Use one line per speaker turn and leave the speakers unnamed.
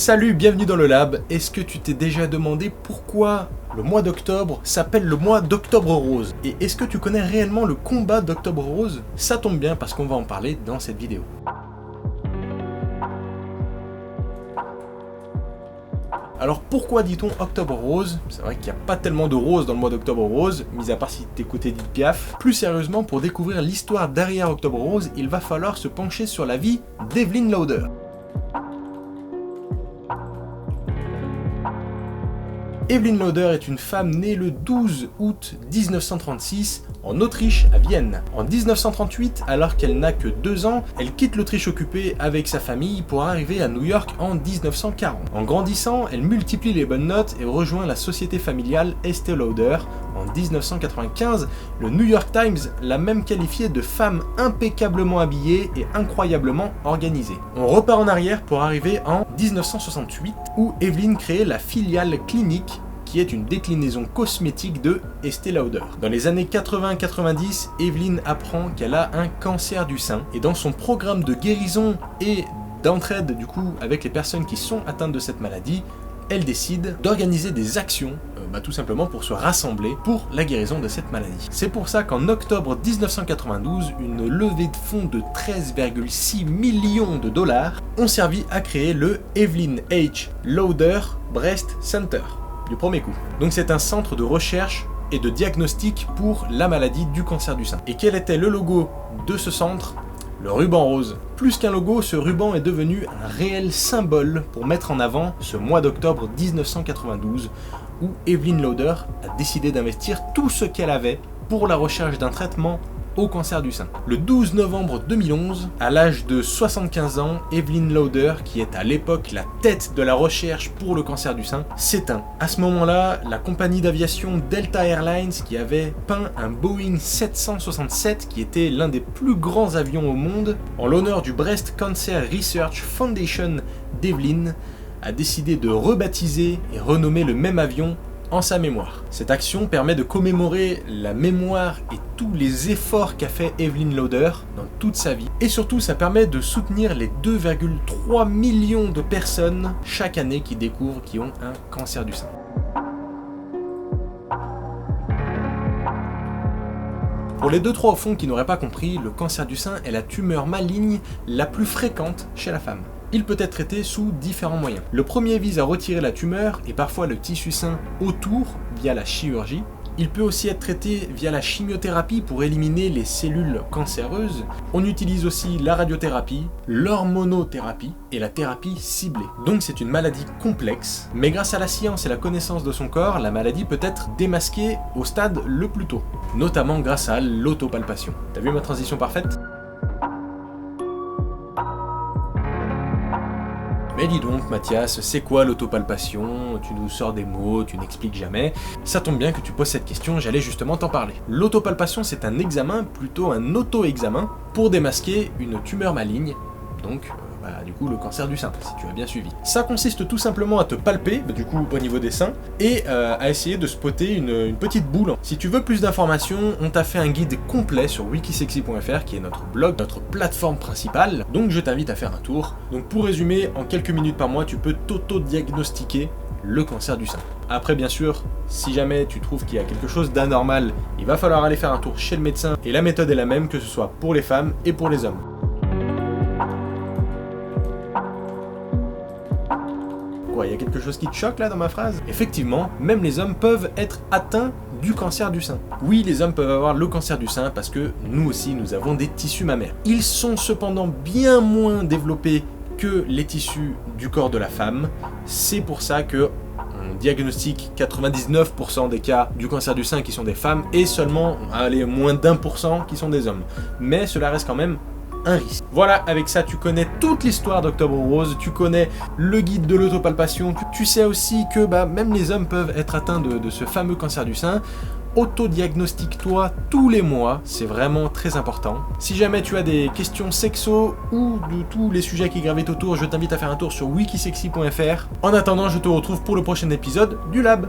Salut, bienvenue dans le lab. Est-ce que tu t'es déjà demandé pourquoi le mois d'octobre s'appelle le mois d'Octobre Rose? Et est-ce que tu connais réellement le combat d'Octobre Rose? Ça tombe bien parce qu'on va en parler dans cette vidéo. Alors pourquoi dit-on Octobre Rose? C'est vrai qu'il n'y a pas tellement de roses dans le mois d'Octobre Rose, mis à part si t'écoutais Edith Piaf. Plus sérieusement, pour découvrir l'histoire derrière Octobre Rose, il va falloir se pencher sur la vie d'Evelyn Lauder. Evelyn Lauder est une femme née le 12 août 1936 en Autriche, à Vienne. En 1938, alors qu'elle n'a que 2 ans, elle quitte l'Autriche occupée avec sa famille pour arriver à New York en 1940. En grandissant, elle multiplie les bonnes notes et rejoint la société familiale Estée Lauder. En 1995, le New York Times l'a même qualifiée de femme impeccablement habillée et incroyablement organisée. On repart en arrière pour arriver en 1968, où Evelyn crée la filiale Clinique, qui est une déclinaison cosmétique de Estée Lauder. Dans les années 80-90, Evelyn apprend qu'elle a un cancer du sein, et dans son programme de guérison et d'entraide du coup avec les personnes qui sont atteintes de cette maladie, elle décide d'organiser des actions, tout simplement pour se rassembler pour la guérison de cette maladie. C'est pour ça qu'en octobre 1992, une levée de fonds de 13,6 millions de dollars ont servi à créer le Evelyn H. Lauder Breast Center, du premier coup. Donc c'est un centre de recherche et de diagnostic pour la maladie du cancer du sein. Et quel était le logo de ce centre? Le ruban rose. Plus qu'un logo, ce ruban est devenu un réel symbole pour mettre en avant ce mois d'octobre 1992 où Evelyn Lauder a décidé d'investir tout ce qu'elle avait pour la recherche d'un traitement au cancer du sein. Le 12 novembre 2011, à l'âge de 75 ans, Evelyn Lauder, qui est à l'époque la tête de la recherche pour le cancer du sein, s'éteint. À ce moment-là, la compagnie d'aviation Delta Airlines, qui avait peint un Boeing 767, qui était l'un des plus grands avions au monde, en l'honneur du Breast Cancer Research Foundation d'Evelyn, a décidé de rebaptiser et renommer le même avion en sa mémoire. Cette action permet de commémorer la mémoire et tous les efforts qu'a fait Evelyn Lauder dans toute sa vie. Et surtout, ça permet de soutenir les 2,3 millions de personnes chaque année qui découvrent qu'ils ont un cancer du sein. Pour les 2-3 au fond qui n'auraient pas compris, le cancer du sein est la tumeur maligne la plus fréquente chez la femme. Il peut être traité sous différents moyens. Le premier vise à retirer la tumeur et parfois le tissu sain autour via la chirurgie. Il peut aussi être traité via la chimiothérapie pour éliminer les cellules cancéreuses. On utilise aussi la radiothérapie, l'hormonothérapie et la thérapie ciblée. Donc c'est une maladie complexe, mais grâce à la science et la connaissance de son corps, la maladie peut être démasquée au stade le plus tôt, notamment grâce à l'autopalpation. T'as vu ma transition parfaite ? Mais dis donc Mathias, c'est quoi l'autopalpation? Tu nous sors des mots, tu n'expliques jamais. Ça tombe bien que tu poses cette question, j'allais justement t'en parler. L'autopalpation, c'est un examen, plutôt un auto-examen, pour démasquer une tumeur maligne, donc du coup le cancer du sein, si tu as bien suivi. Ça consiste tout simplement à te palper, du coup au niveau des seins, et à essayer de spotter une petite boule. Si tu veux plus d'informations, on t'a fait un guide complet sur wikisexy.fr qui est notre blog, notre plateforme principale, donc je t'invite à faire un tour. Donc pour résumer, en quelques minutes par mois, tu peux t'auto-diagnostiquer le cancer du sein. Après bien sûr, si jamais tu trouves qu'il y a quelque chose d'anormal, il va falloir aller faire un tour chez le médecin, et la méthode est la même que ce soit pour les femmes et pour les hommes. Il y a quelque chose qui te choque là dans ma phrase? Effectivement, même les hommes peuvent être atteints du cancer du sein. Oui, les hommes peuvent avoir le cancer du sein parce que nous aussi, nous avons des tissus mammaires. Ils sont cependant bien moins développés que les tissus du corps de la femme. C'est pour ça que on diagnostique 99% des cas du cancer du sein qui sont des femmes et seulement moins d'1% qui sont des hommes. Mais cela reste quand même un risque. Voilà, avec ça tu connais toute l'histoire d'Octobre Rose, tu connais le guide de l'autopalpation, tu sais aussi que même les hommes peuvent être atteints de ce fameux cancer du sein. Autodiagnostique-toi tous les mois, c'est vraiment très important. Si jamais tu as des questions sexo ou de tous les sujets qui gravitent autour, je t'invite à faire un tour sur wikisexy.fr. En attendant, je te retrouve pour le prochain épisode du Lab.